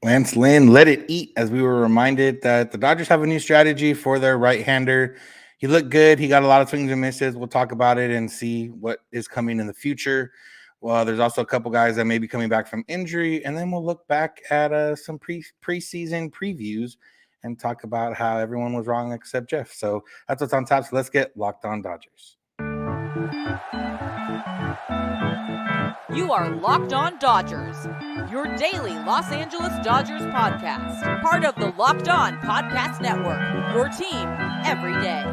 Lance Lynn let it eat as we were reminded that the Dodgers have a new strategy for their right-hander. He looked good. He got a lot of swings and misses. We'll talk about it and see what is coming in the future. Well, there's also a couple guys that may be coming back from injury, and then we'll look back at some preseason previews and talk about how everyone was wrong except Jeff. So that's what's on top. So let's get locked on Dodgers. You are Locked On Dodgers, your daily Los Angeles Dodgers podcast. Part of the Locked On Podcast Network, your team every day.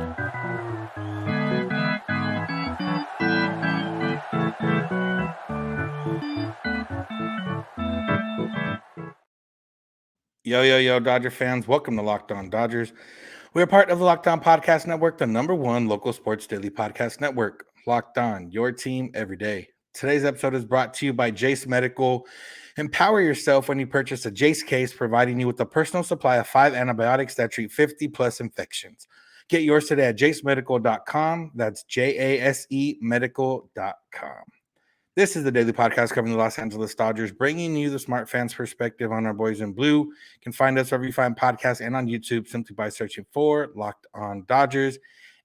Yo, Dodger fans. Welcome to Locked On Dodgers. We are part of the Locked On Podcast Network, the #1 local sports daily podcast network. Locked On, your team every day. Today's episode is brought to you by Jace Medical. Empower yourself when you purchase a Jace case, providing you with a personal supply of 5 antibiotics that treat 50-plus infections. Get yours today at jasemedical.com. That's JASE medical.com. This is the daily podcast covering the Los Angeles Dodgers, bringing you the smart fans' perspective on our boys in blue. You can find us wherever you find podcasts and on YouTube simply by searching for Locked On Dodgers.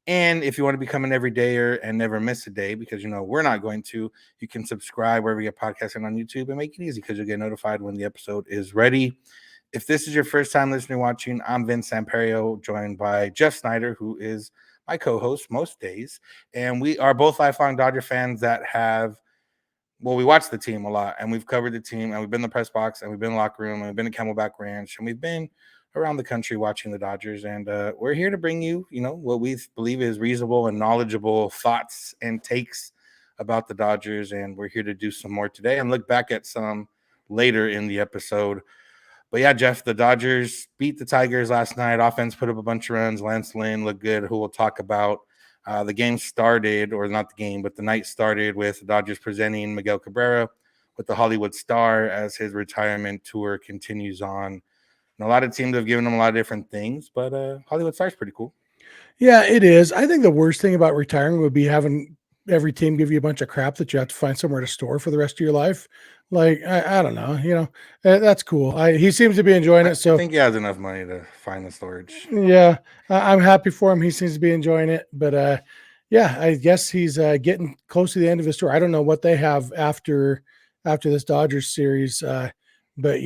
And if you want to become an everydayer and never miss a day, because you know we're not going to, you can subscribe wherever you get podcasts and on YouTube and make it easy because you'll get notified when the episode is ready. If this is your first time listening or watching, I'm Samperio, joined by Jeff Snider, who is my co-host most days. And we are both lifelong Dodger fans that have, well, we watch the team a lot, and we've covered the team, and we've been in the press box, and we've been in the locker room, and we've been at Camelback Ranch, and we've been around the country watching the Dodgers. And we're here to bring you, what we believe is reasonable and knowledgeable thoughts and takes about the Dodgers. And we're here to do some more today and look back at some later in the episode. But yeah, Jeff, the Dodgers beat the Tigers last night. Offense put up a bunch of runs. Lance Lynn looked good, who we'll talk about. The game started, or not the game, but the night started with the Dodgers presenting Miguel Cabrera with the Hollywood Star as his retirement tour continues on. And a lot of teams have given him a lot of different things, but Hollywood Star's pretty cool. Yeah, it is. I think the worst thing about retiring would be having every team give you a bunch of crap that you have to find somewhere to store for the rest of your life. Like, I don't know, that's cool. He seems to be enjoying it. So I think he has enough money to find the storage. Yeah, I'm happy for him. He seems to be enjoying it. But yeah, I guess he's getting close to the end of his tour. I don't know what they have after this Dodgers series, but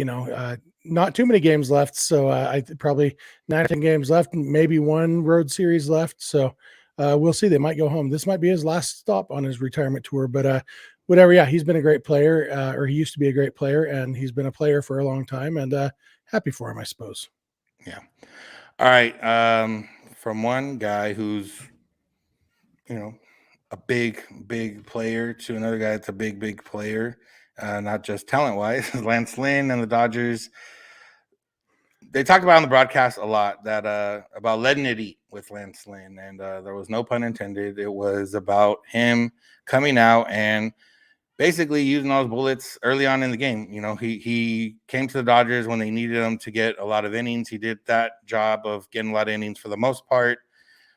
not too many games left. So I probably 19 games left, maybe one road series left. So we'll see. They might go home. This might be his last stop on his retirement tour. But whatever. Yeah, he's been a great player, or he used to be a great player, and he's been a player for a long time. And happy for him, I suppose. Yeah. All right. From one guy who's, a big player to another guy that's a big player, not just talent-wise, Lance Lynn and the Dodgers. They talked about on the broadcast a lot that about letting it eat with Lance Lynn, and there was no pun intended. It was about him coming out and basically using those bullets early on in the game. He came to the Dodgers when they needed him to get a lot of innings. He did that job of getting a lot of innings for the most part.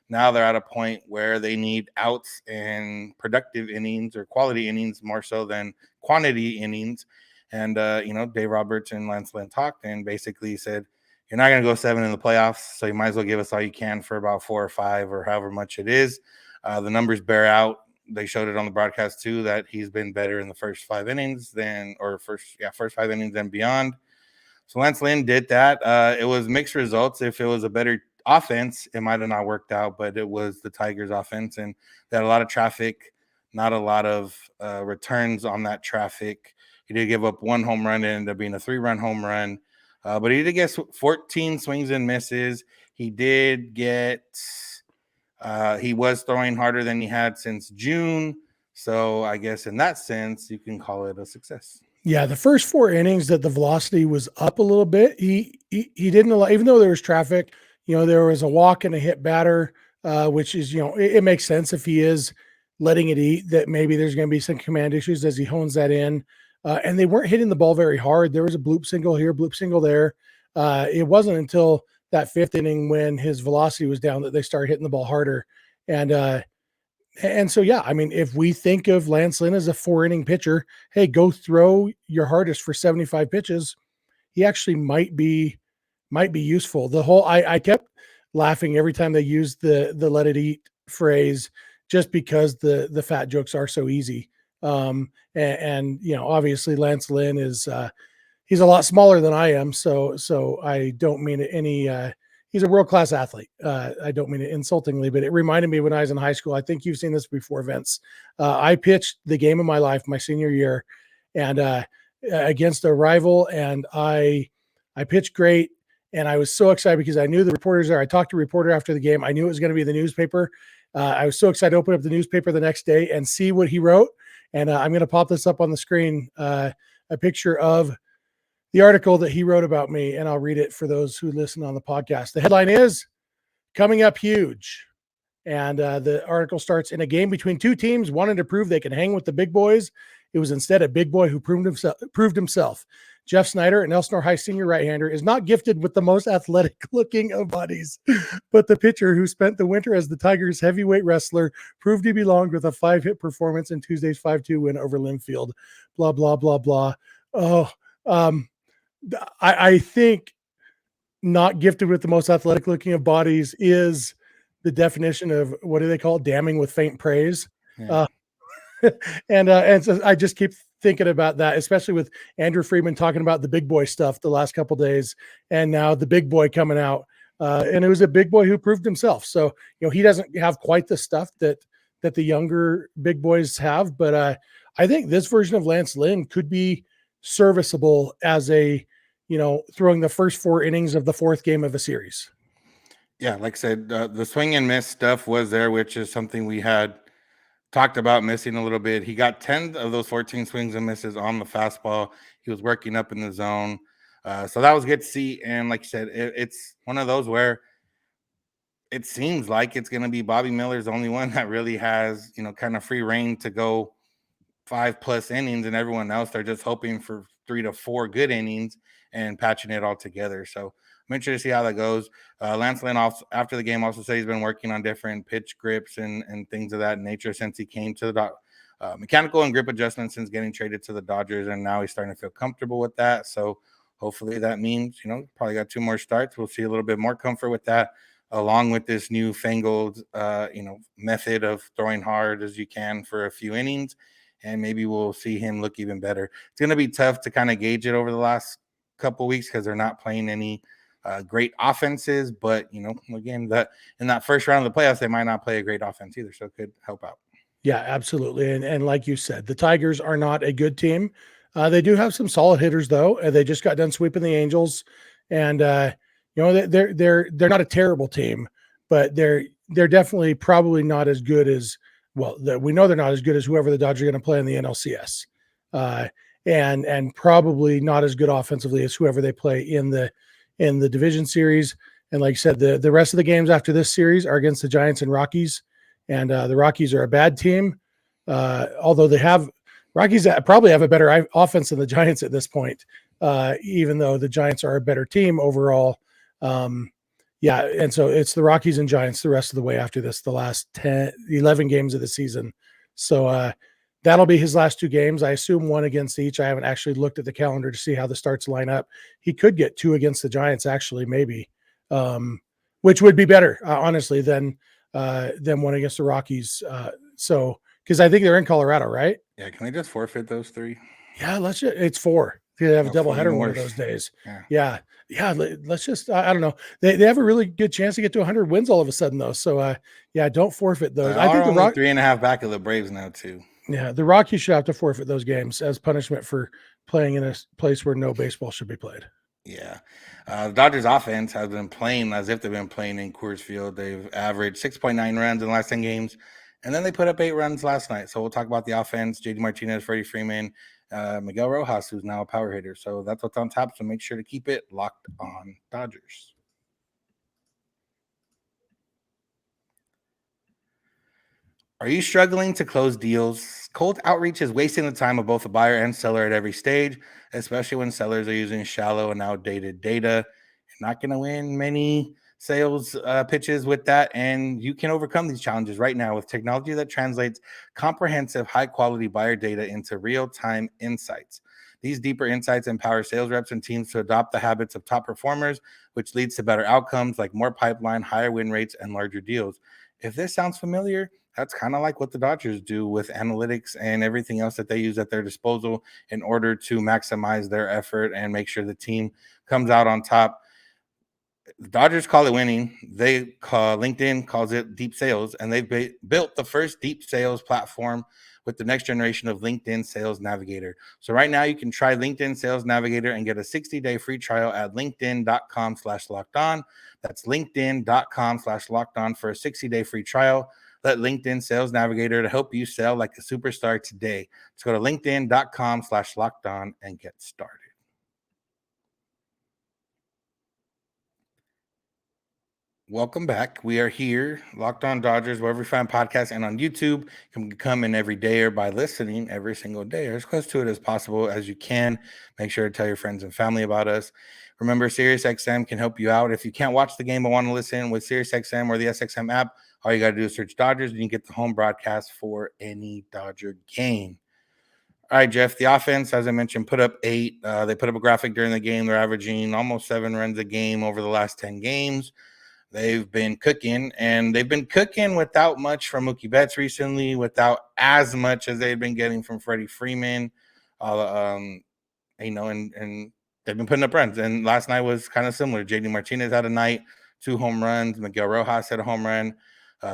Now they're at a point where they need outs and productive innings or quality innings more so than quantity innings. And, Dave Roberts and Lance Lynn talked and basically said, you're not going to go 7 in the playoffs, so you might as well give us all you can for about 4 or 5 or however much it is. The numbers bear out. They showed it on the broadcast too, that he's been better in the first 5 innings first 5 innings and beyond. So Lance Lynn did that. It was mixed results. If it was a better offense, it might have not worked out, but it was the Tigers offense, and they had a lot of traffic, not a lot of returns on that traffic. He did give up 1 home run. It ended up being a 3-run home run, but he did get 14 swings and misses. He did get he was throwing harder than he had since June. So I guess in that sense, you can call it a success. Yeah, the first 4 innings that the velocity was up a little bit. He didn't allow, even though there was traffic, there was a walk and a hit batter, which is, it makes sense if he is letting it eat, that maybe there's going to be some command issues as he hones that in. And they weren't hitting the ball very hard. There was a bloop single here, bloop single there. It wasn't until that 5th inning when his velocity was down that they started hitting the ball harder. And so, yeah, I mean, if we think of Lance Lynn as a 4-inning pitcher, hey, go throw your hardest for 75 pitches. he actually might be useful. The whole I kept laughing every time they used the let it eat phrase, just because the fat jokes are so easy. And obviously Lance Lynn is he's a lot smaller than I am, so I don't mean it any. He's a world class athlete. I don't mean it insultingly, but it reminded me when I was in high school. I think you've seen this before, Vince. I pitched the game of my life my senior year, and against a rival, and I pitched great, and I was so excited because I knew the reporters there. I talked to a reporter after the game. I knew it was going to be the newspaper. I was so excited to open up the newspaper the next day and see what he wrote. And I'm going to pop this up on the screen, a picture of the article that he wrote about me, and I'll read it for those who listen on the podcast. The headline is "Coming Up Huge." And the article starts, "In a game between two teams wanting to prove they can hang with the big boys, it was instead a big boy who proved himself. Jeff Snider, an Elsinore High senior right-hander, is not gifted with the most athletic looking of bodies, but the pitcher who spent the winter as the Tigers heavyweight wrestler proved he belonged with a 5-hit performance in Tuesday's 5-2 win over Linfield." Blah, blah, blah, blah. Oh, I think not gifted with the most athletic looking of bodies is the definition of, what do they call it? Damning with faint praise. Yeah. And so I just keep thinking about that, especially with Andrew Friedman talking about the big boy stuff the last couple of days, and now the big boy coming out. And it was a big boy who proved himself. So, he doesn't have quite the stuff that the younger big boys have, but I think this version of Lance Lynn could be serviceable as a, throwing the first 4 innings of the 4th game of a series. Yeah, like I said, the swing and miss stuff was there, which is something we had talked about missing a little bit. He got 10 of those 14 swings and misses on the fastball. He was working up in the zone. So that was good to see. And like you said, it's one of those where it seems like it's going to be Bobby Miller's the only one that really has, kind of free reign to go 5+ innings, and everyone else, they're just hoping for 3 to 4 good innings and patching it all together. So I'm interested to see how that goes. Lance Lynn, also, after the game, also said he's been working on different pitch grips and things of that nature since he came to the mechanical and grip adjustments since getting traded to the Dodgers, and now he's starting to feel comfortable with that. So hopefully that means, probably got 2 more starts. We'll see a little bit more comfort with that, along with this newfangled, method of throwing hard as you can for a few innings. And maybe we'll see him look even better. It's going to be tough to kind of gauge it over the last couple of weeks because they're not playing any great offenses. But, again, that in that first round of the playoffs, they might not play a great offense either. So it could help out. Yeah, absolutely. And like you said, the Tigers are not a good team. They do have some solid hitters, though. They just got done sweeping the Angels. And, they're not a terrible team, but they're definitely probably not as good as, we know they're not as good as whoever the Dodgers are going to play in the NLCS, and probably not as good offensively as whoever they play in the division series. And like I said, the rest of the games after this series are against the Giants and Rockies, and the Rockies are a bad team, although Rockies probably have a better offense than the Giants at this point, even though the Giants are a better team overall. Yeah, and so it's the Rockies and Giants the rest of the way after this, the last 11 games of the season. So that'll be his last 2 games. I assume 1 against each. I haven't actually looked at the calendar to see how the starts line up. He could get 2 against the Giants, actually, maybe, which would be better, honestly, than 1 against the Rockies. So because I think they're in Colorado, right? Yeah, can they just forfeit those 3? Yeah, it's 4. They have a doubleheader one of those days. Yeah. Let's just, I don't know. They have a really good chance to get to 100 wins all of a sudden, though. So, don't forfeit those. I think the Rockies 3.5 back of the Braves now, too. Yeah, the Rockies should have to forfeit those games as punishment for playing in a place where no baseball should be played. Yeah. The Dodgers offense has been playing as if they've been playing in Coors Field. They've averaged 6.9 runs in the last 10 games, and then they put up 8 runs last night. So we'll talk about the offense. JD Martinez, Freddie Freeman, Miguel Rojas, who's now a power hitter. So that's what's on top. So make sure to keep it locked on Dodgers. Are you struggling to close deals? Cold outreach is wasting the time of both the buyer and seller at every stage, especially when sellers are using shallow and outdated data. You're not going to win many sales pitches with that, and you can overcome these challenges right now with technology that translates comprehensive, high-quality buyer data into real-time insights. These deeper insights empower sales reps and teams to adopt the habits of top performers, which leads to better outcomes like more pipeline, higher win rates, and larger deals. If this sounds familiar, that's kind of like what the Dodgers do with analytics and everything else that they use at their disposal in order to maximize their effort and make sure the team comes out on top. The Dodgers call it winning. LinkedIn calls it deep sales, and they've built the first deep sales platform with the next generation of LinkedIn Sales Navigator. So right now you can try LinkedIn Sales Navigator and get a 60-day free trial at linkedin.com/lockedon. That's linkedin.com/lockedon for a 60-day free trial. Let LinkedIn Sales Navigator to help you sell like a superstar today. Let's go to linkedin.com/lockedon and get started. Welcome back. We are here, Locked On Dodgers, wherever you find podcasts and on YouTube. You can come in every day or by listening every single day or as close to it as possible as you can. Make sure to tell your friends and family about us. Remember, SiriusXM can help you out. If you can't watch the game but want to listen with SiriusXM or the SXM app, all you got to do is search Dodgers and you can get the home broadcast for any Dodger game. All right, Jeff, the offense, as I mentioned, put up 8. They put up a graphic during the game. They're averaging almost 7 runs a game over the last 10 games. They've been cooking, and they've been cooking without much from Mookie Betts recently, without as much as they've been getting from Freddie Freeman. And they've been putting up runs. And last night was kind of similar. JD Martinez had a night, 2 home runs. Miguel Rojas had a home run.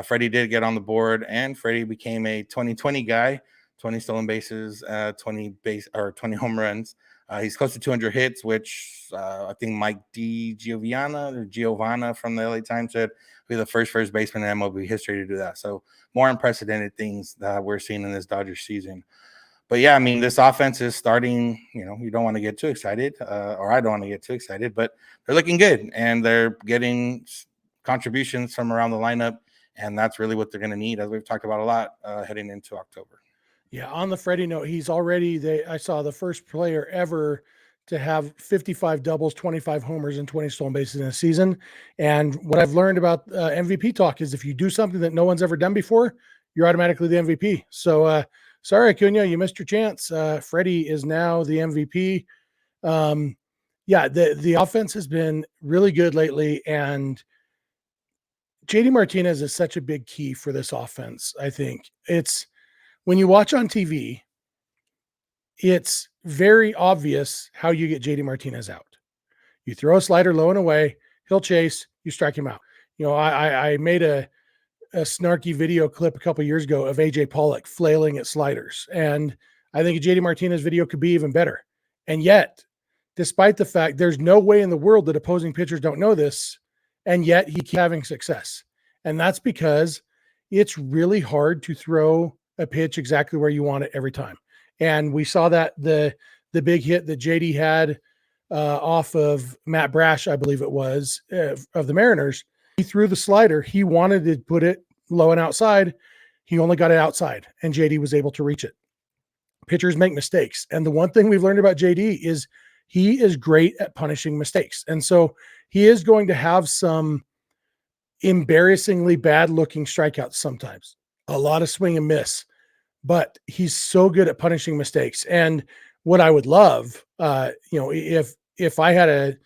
Freddie did get on the board, and Freddie became a 20-20 guy, 20 stolen bases, 20 home runs. He's close to 200 hits, which I think Mike Giovanna from the LA Times said will be the first baseman in MLB history to do that. So more unprecedented things that we're seeing in this Dodgers season. But yeah, I mean, this offense is starting, you don't want to get too excited, or I don't want to get too excited, but they're looking good and they're getting contributions from around the lineup. And that's really what they're going to need, as we've talked about a lot heading into October. Yeah, on the Freddie note, he's already I saw the first player ever to have 55 doubles, 25 homers, and 20 stolen bases in a season. And what I've learned about MVP talk is if you do something that no one's ever done before, you're automatically the MVP. So sorry, Acuna, you missed your chance. Freddie is now the MVP. The offense has been really good lately, and JD Martinez is such a big key for this offense. I think it's when you watch on TV, it's very obvious how you get JD Martinez out. You throw a slider low and away, he'll chase, you strike him out. I made a snarky video clip a couple years ago of AJ Pollock flailing at sliders. And I think a JD Martinez video could be even better. And yet, despite the fact there's no way in the world that opposing pitchers don't know this, and yet he keeps having success. And that's because it's really hard to throw a pitch exactly where you want it every time. And we saw that the big hit that JD had off of Matt Brash, I believe it was, of the Mariners. He threw the slider. He wanted to put it low and outside. He only got it outside, and JD was able to reach it. Pitchers make mistakes. And the one thing we've learned about JD is he is great at punishing mistakes. And so he is going to have some embarrassingly bad looking strikeouts sometimes, a lot of swing and miss, but he's so good at punishing mistakes. And what I would love, if I had a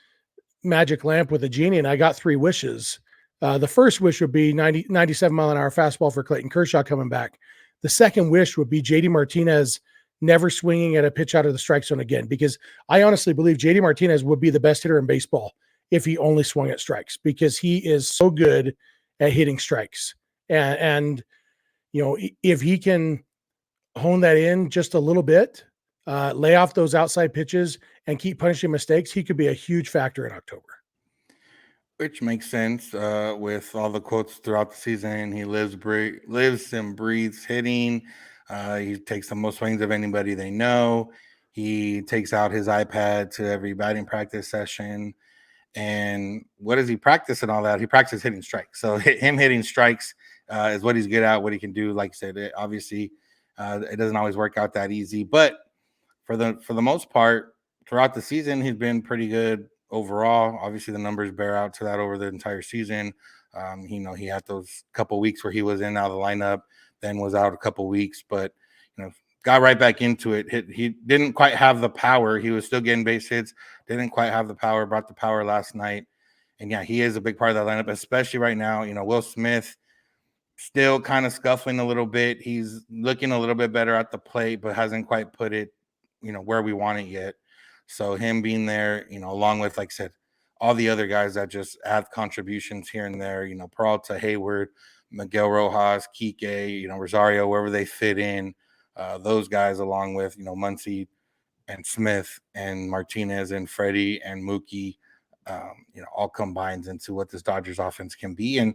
magic lamp with a genie and I got 3 wishes, the first wish would be 97 mile an hour fastball for Clayton Kershaw coming back. The second wish would be JD Martinez never swinging at a pitch out of the strike zone again, because I honestly believe JD Martinez would be the best hitter in baseball if he only swung at strikes, because he is so good at hitting strikes. And if he can hone that in just a little bit, lay off those outside pitches and keep punishing mistakes, he could be a huge factor in October. Which makes sense with all the quotes throughout the season. He lives and breathes hitting. He takes the most swings of anybody they know. He takes out his iPad to every batting practice session. And what does he practice and all that? He practices hitting strikes. So him hitting strikes is what he's good at, what he can do. Like I said, it doesn't always work out that easy. But for the most part, throughout the season, he's been pretty good overall. Obviously, the numbers bear out to that over the entire season. He had those couple weeks where he was in out of the lineup, then was out a couple weeks. But got right back into it. He didn't quite have the power. He was still getting base hits, didn't quite have the power, brought the power last night. And yeah, he is a big part of that lineup, especially right now. Will Smith still kind of scuffling a little bit. He's looking a little bit better at the plate, but hasn't quite put it, where we want it yet. So him being there, along with, like I said, all the other guys that just add contributions here and there, Peralta, Hayward, Miguel Rojas, Kike, Rosario, wherever they fit in, those guys along with, Muncy and Smith and Martinez and Freddie and Mookie, all combines into what this Dodgers offense can be. And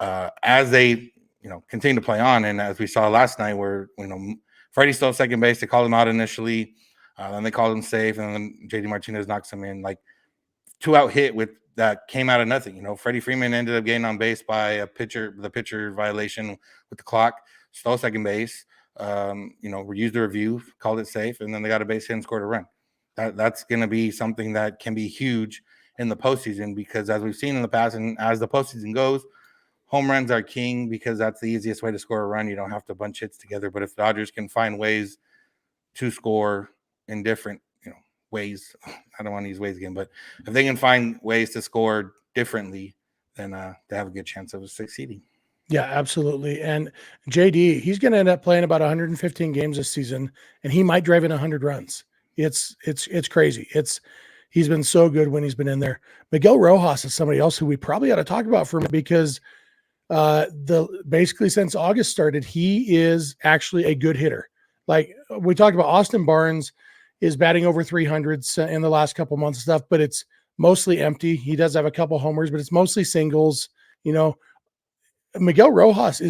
as they, continue to play on, and as we saw last night where, Freddie stole second base, they called him out initially, then they called him safe, and then JD Martinez knocks him in, like 2-out hit with that came out of nothing. Freddie Freeman ended up getting on base by the pitcher violation with the clock, stole second base, used the review, called it safe, and then they got a base hit and scored a run. That's going to be something that can be huge in the postseason, because as we've seen in the past, and as the postseason goes, home runs are king because that's the easiest way to score a run. You don't have to bunch hits together. But if Dodgers can find ways to score in different, ways, I don't want to use ways again, but if they can find ways to score differently, then they have a good chance of succeeding. Yeah, absolutely. And JD, he's going to end up playing about 115 games this season, and he might drive in 100 runs. It's crazy. He's been so good when he's been in there. Miguel Rojas is somebody else who we probably ought to talk about for him, because basically since August started, he is actually a good hitter. Like we talked about, Austin Barnes is batting over 300s in the last couple months and stuff, but it's mostly empty. He does have a couple homers, but it's mostly singles. Miguel Rojas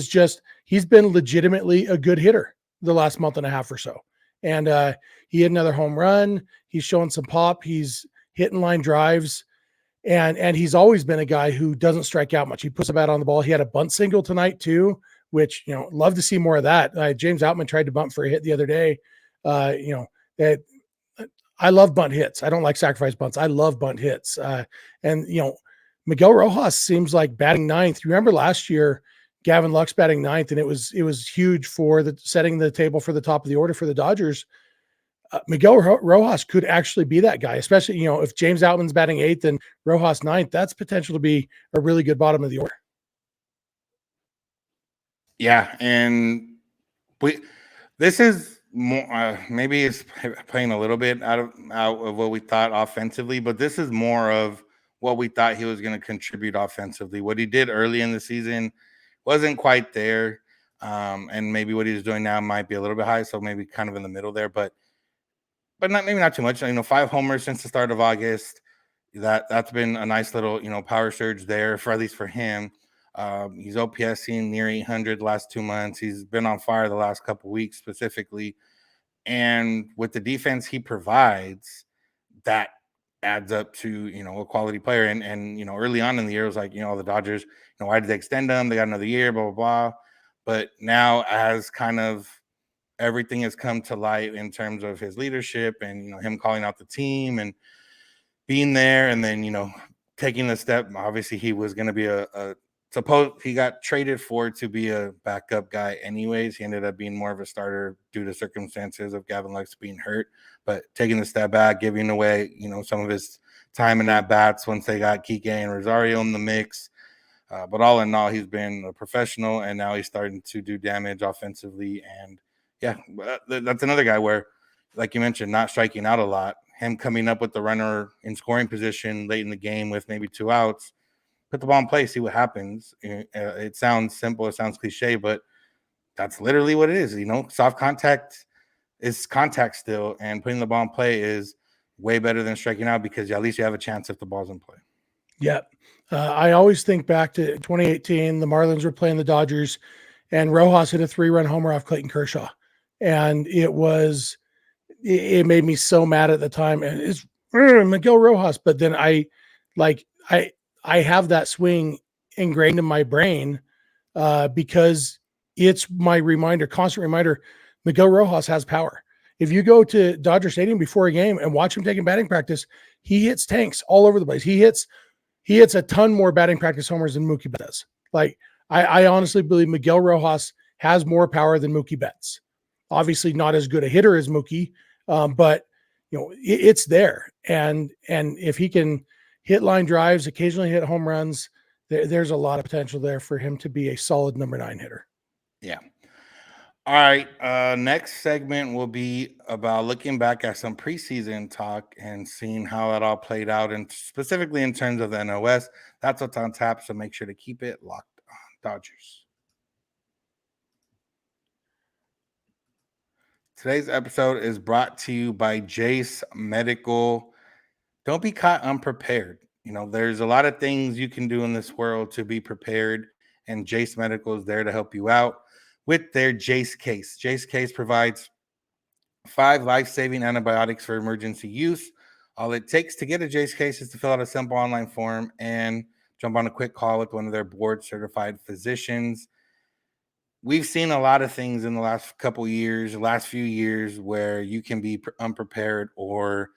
he's been legitimately a good hitter the last month and a half or so. And he had another home run. He's showing some pop. He's hitting line drives. And he's always been a guy who doesn't strike out much. He puts a bat on the ball. He had a bunt single tonight too, which, love to see more of that. James Outman tried to bunt for a hit the other day. That I love bunt hits. I don't like sacrifice bunts. I love bunt hits. Miguel Rojas seems like batting ninth. You remember last year, Gavin Lux batting ninth, and it was huge for setting the table for the top of the order for the Dodgers. Miguel Rojas could actually be that guy, especially, if James Outman's batting eighth and Rojas ninth, that's potential to be a really good bottom of the order. Yeah. And this is more, maybe it's playing a little bit out of what we thought offensively, but this is more of what we thought he was going to contribute offensively. What he did early in the season wasn't quite there. And maybe what he's doing now might be a little bit high. So maybe kind of in the middle there, but not too much. 5 homers since the start of August. That's been a nice little, power surge there, for at least for him. He's OPSing near 800 the last 2 months. He's been on fire the last couple weeks specifically. And with the defense he provides, that adds up to, a quality player. And early on in the year, it was like, the Dodgers, why did they extend him? They got another year, blah, blah, blah. But now, as kind of everything has come to light in terms of his leadership and, him calling out the team and being there, and then, taking the step. Obviously, he was going to be he got traded for to be a backup guy anyways. He ended up being more of a starter due to circumstances of Gavin Lux being hurt, but taking the step back, giving away, some of his time in at bats once they got Kike and Rosario in the mix. But all in all, he's been a professional, and now he's starting to do damage offensively. And yeah, that's another guy where, like you mentioned, not striking out a lot. Him coming up with the runner in scoring position late in the game with maybe 2 outs, put the ball in play, see what happens. It sounds simple, it sounds cliche, but that's literally what it is. Soft contact is contact still, and putting the ball in play is way better than striking out, because at least you have a chance if the ball's in play. Yeah. I always think back to 2018, the Marlins were playing the Dodgers, and Rojas hit a 3-run homer off Clayton Kershaw. And it made me so mad at the time. And it's Miguel Rojas. But then I have that swing ingrained in my brain because it's my constant reminder, Miguel Rojas has power. If you go to Dodger Stadium before a game and watch him taking batting practice, he hits tanks all over the place. He hits a ton more batting practice homers than Mookie Betts does. Like, I honestly believe Miguel Rojas has more power than Mookie Betts. Obviously not as good a hitter as Mookie, but it's there. And if he can hit line drives, occasionally hit home runs, there's a lot of potential there for him to be a solid number 9 hitter. Yeah. All right. Next segment will be about looking back at some preseason talk and seeing how it all played out, and specifically in terms of the NOS. That's what's on tap. So make sure to keep it locked on Dodgers. Today's episode is brought to you by Jace Medical. Don't be caught unprepared. There's a lot of things you can do in this world to be prepared, and Jace Medical is there to help you out with their Jace case. Jace case provides 5 life-saving antibiotics for emergency use. All it takes to get a Jace case is to fill out a simple online form and jump on a quick call with one of their board-certified physicians. We've seen a lot of things in the last few years, where you can be unprepared, or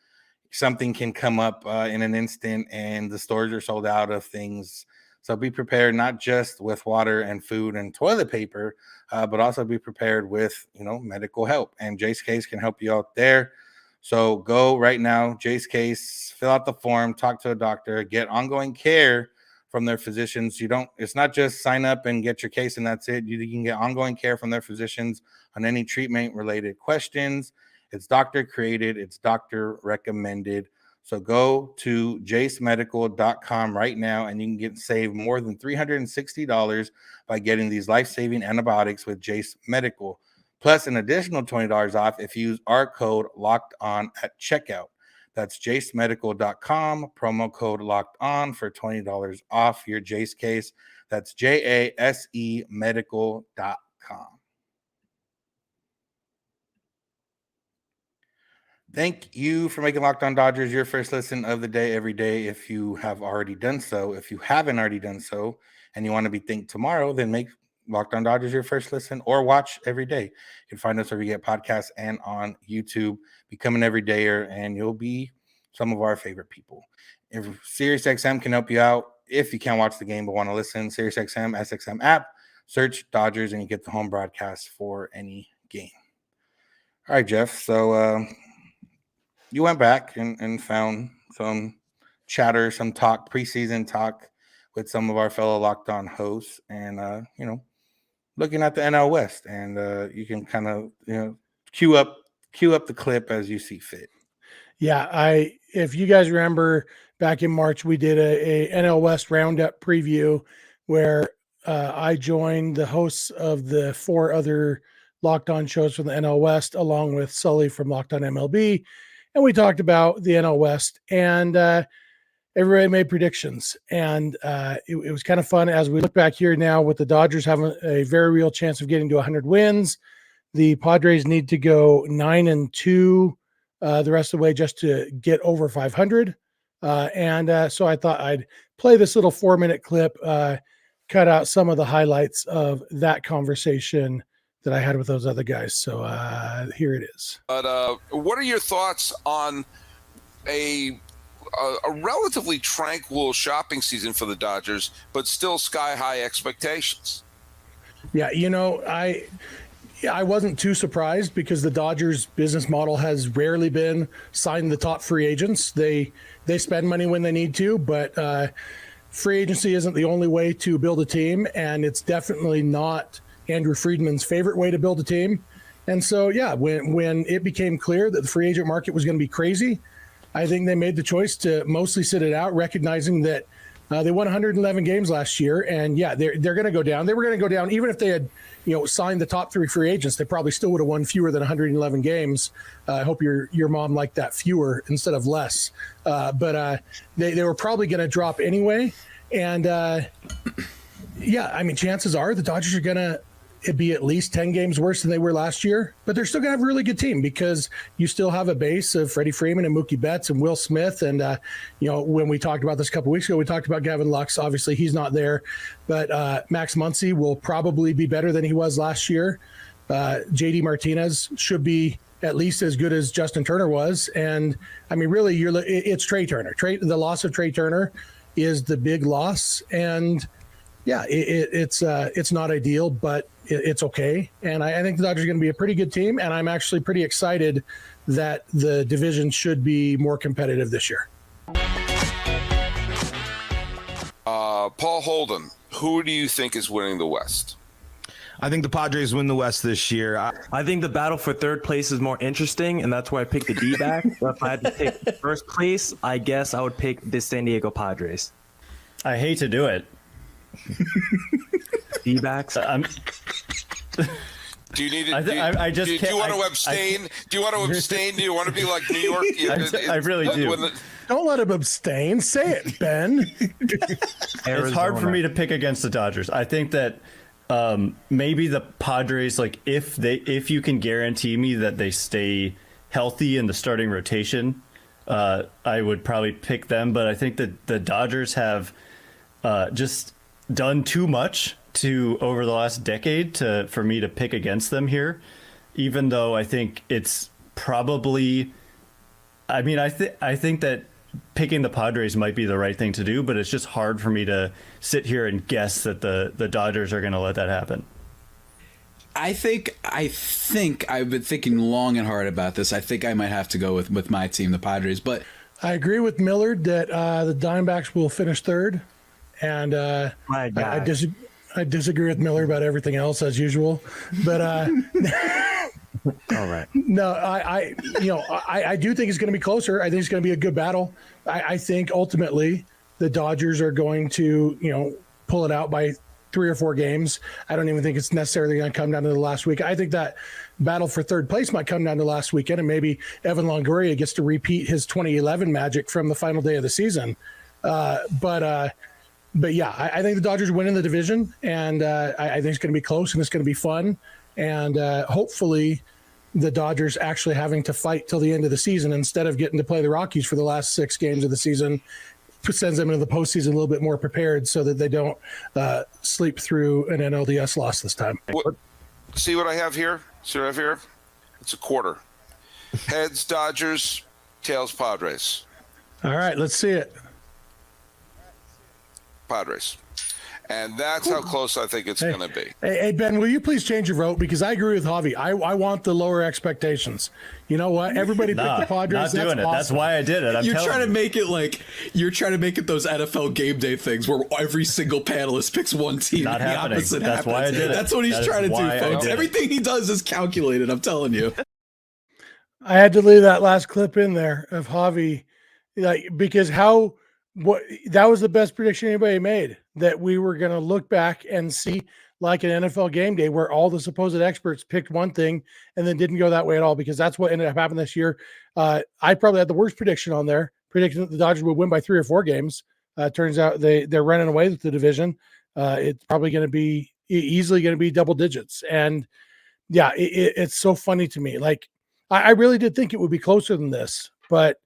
something can come up in an instant and the stores are sold out of things. So be prepared, not just with water and food and toilet paper, but also be prepared with, medical help. And Jace Case can help you out there. So go right now, Jace Case, fill out the form, talk to a doctor, get ongoing care from their physicians. It's not just sign up and get your case and that's it. You can get ongoing care from their physicians on any treatment related questions. It's doctor created, it's doctor recommended. So go to jacemedical.com right now and you can save more than $360 by getting these life-saving antibiotics with Jace Medical, plus an additional $20 off if you use our code locked on at checkout. That's jacemedical.com, promo code locked on for $20 off your Jace case. That's JASE medical.com. Thank you for making Locked On Dodgers your first listen of the day every day. If you have already done so, if you haven't already done so, and you want to be Think tomorrow, then make Locked On Dodgers your first listen, or watch every day. You can find us wherever you get podcasts and on YouTube. Become an everydayer, and you'll be some of our favorite people. If SiriusXM can help you out, if you can't watch the game but want to listen, SiriusXM, SXM app, search Dodgers, and you get the home broadcast for any game. All right, Jeff. So, you went back and found some chatter, some talk, preseason talk with some of our fellow Locked On hosts, and looking at the NL West, and you can kind of cue up the clip as you see fit. Yeah, if you guys remember back in March, we did a NL West roundup preview where I joined the hosts of the 4 other Locked On shows from the NL West, along with Sully from Locked On MLB. And we talked about the NL West, and everybody made predictions. And it was kind of fun as we look back here now with the Dodgers having a very real chance of getting to 100 wins. The Padres need to go 9-2 the rest of the way just to get over 500. So I thought I'd play this little 4-minute clip, cut out some of the highlights of that conversation that I had with those other guys. So here it is. But what are your thoughts on a relatively tranquil shopping season for the Dodgers, but still sky-high expectations? Yeah, I wasn't too surprised because the Dodgers business model has rarely been sign the top free agents. They spend money when they need to, but free agency isn't the only way to build a team, and it's definitely not Andrew Friedman's favorite way to build a team. And so, yeah, when it became clear that the free agent market was going to be crazy, I think they made the choice to mostly sit it out, recognizing that they won 111 games last year. And yeah, they're going to go down. They were going to go down even if they had, signed the top 3 free agents. They probably still would have won fewer than 111 games. I hope your mom liked that, fewer instead of less. But they were probably going to drop anyway. And chances are the Dodgers are going to be at least 10 games worse than they were last year, but they're still going to have a really good team because you still have a base of Freddie Freeman and Mookie Betts and Will Smith. And, when we talked about this a couple weeks ago, we talked about Gavin Lux. Obviously, he's not there, but Max Muncy will probably be better than he was last year. JD Martinez should be at least as good as Justin Turner was. And, really, it's Trey Turner. The loss of Trey Turner is the big loss. And yeah, it's not ideal, but it's okay. And I think the Dodgers are going to be a pretty good team. And I'm actually pretty excited that the division should be more competitive this year. Paul Holden, who do you think is winning the West? I think the Padres win the West this year. I think the battle for third place is more interesting, and that's why I picked the D-back. If I had to pick first place, I guess I would pick the San Diego Padres. I hate to do it. D-backs? Do you need to? I just do you want to abstain? Do you want to abstain? Do you want to be like New York? I really do. Don't let him abstain. Say it, Ben. It's hard for me to pick against the Dodgers. I think that maybe the Padres, like if you can guarantee me that they stay healthy in the starting rotation, I would probably pick them. But I think that the Dodgers have just done too much over the last decade for me to pick against them here, even though I think it's probably, I mean, I think that picking the Padres might be the right thing to do, but it's just hard for me to sit here and guess that the Dodgers are going to let that happen. I think I've been thinking long and hard about this. I think I might have to go with my team, the Padres, but I agree with Millard that the Diamondbacks will finish third, and I disagree with Miller about everything else as usual, but all right. No, I do think it's going to be closer. I think it's going to be a good battle. I think ultimately the Dodgers are going to, pull it out by 3 or 4 games. I don't even think it's necessarily going to come down to the last week. I think that battle for third place might come down to last weekend, and maybe Evan Longoria gets to repeat his 2011 magic from the final day of the season. But yeah, I think the Dodgers win in the division, and I think it's going to be close and it's going to be fun. And hopefully the Dodgers actually having to fight till the end of the season instead of getting to play the Rockies for the last 6 games of the season sends them into the postseason a little bit more prepared so that they don't sleep through an NLDS loss this time. See what I have here? See what I have here? It's a quarter. Heads, Dodgers, tails, Padres. All right, let's see it. Padres. And that's how close I think it's going to be. Hey, Ben, will you please change your vote? Because I agree with Javi. I want the lower expectations. You know what? Everybody picked the Padres. Not doing it. Awesome. That's why I did it. You're trying to make it those NFL game day things where every single panelist picks one team. Not and happening. The opposite That's happens. why I did it. That's what he's trying to do, folks. Everything he does is calculated. I'm telling you. I had to leave that last clip in there of Javi, because that was the best prediction anybody made, that we were going to look back and see like an NFL game day where all the supposed experts picked one thing and then didn't go that way at all, because that's what ended up happening this year. I probably had the worst prediction on there, predicting that the Dodgers would win by 3 or 4 games. Turns out they're running away with the division. It's probably going to be easily going to be double digits. And yeah, it's so funny to me. Like, I really did think it would be closer than this, but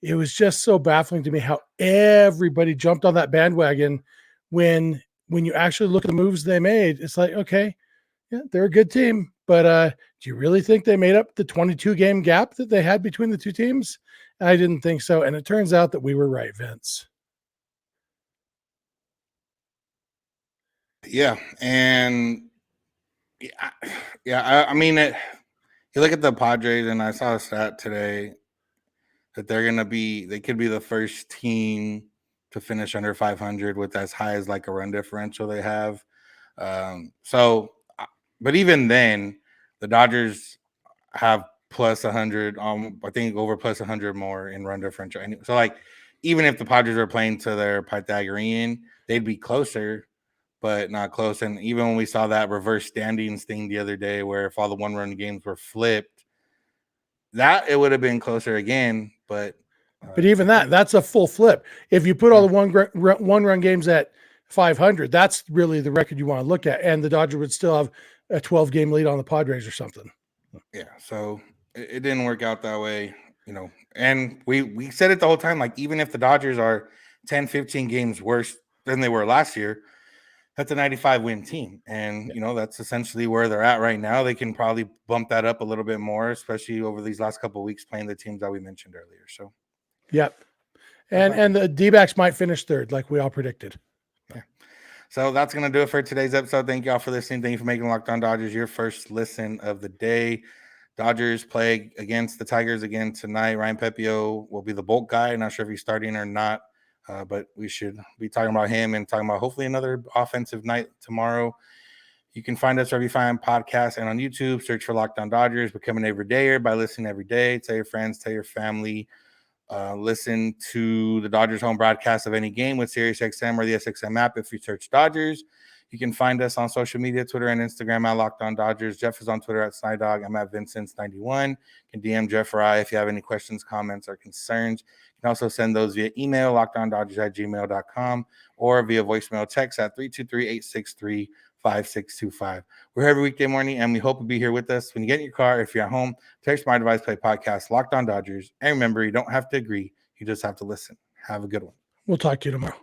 it was just so baffling to me how everybody jumped on that bandwagon when you actually look at the moves they made. It's like, okay, yeah, they're a good team, but do you really think they made up the 22-game gap that they had between the 2 teams? I didn't think so, and it turns out that we were right, Vince. Yeah, and I mean, you look at the Padres, and I saw a stat today that they could be the first team to finish under 500 with as high as like a run differential they have. But even then, the Dodgers have plus 100, I think over plus 100 more in run differential. So like, even if the Padres were playing to their Pythagorean, they'd be closer, but not close. And even when we saw that reverse standings thing the other day, where if all the 1-run games were flipped, that it would have been closer again. But even that's a full flip. If you put all the one-run games at 500, that's really the record you want to look at. And the Dodgers would still have a 12-game lead on the Padres or something. Yeah, so it didn't work out that way, And we said it the whole time, like, even if the Dodgers are 10, 15 games worse than they were last year, that's a 95-win team. And, that's essentially where they're at right now. They can probably bump that up a little bit more, especially over these last couple of weeks playing the teams that we mentioned earlier. So, yep. And the D-backs might finish third, like we all predicted. Yeah. So that's going to do it for today's episode. Thank you all for listening. Thank you for making Locked On Dodgers your first listen of the day. Dodgers play against the Tigers again tonight. Ryan Pepio will be the bulk guy. Not sure if he's starting or not, but we should be talking about him and talking about hopefully another offensive night tomorrow. You can find us wherever you find podcasts and on YouTube. Search for Locked On Dodgers. Become an everydayer by listening every day. Tell your friends, tell your family. Listen to the Dodgers home broadcast of any game with SiriusXM or the SXM app if you search Dodgers. You can find us on social media, Twitter and Instagram at Locked On Dodgers. Jeff is on Twitter at Snydog. I'm at Vincents91. You can DM Jeff or I if you have any questions, comments, or concerns. You can also send those via email, lockedondodgers@gmail.com, or via voicemail text at 323-863-5625. We're here every weekday morning, and we hope you'll be here with us. When you get in your car, if you're at home, text my device, play podcast, Locked On Dodgers. And remember, you don't have to agree. You just have to listen. Have a good one. We'll talk to you tomorrow.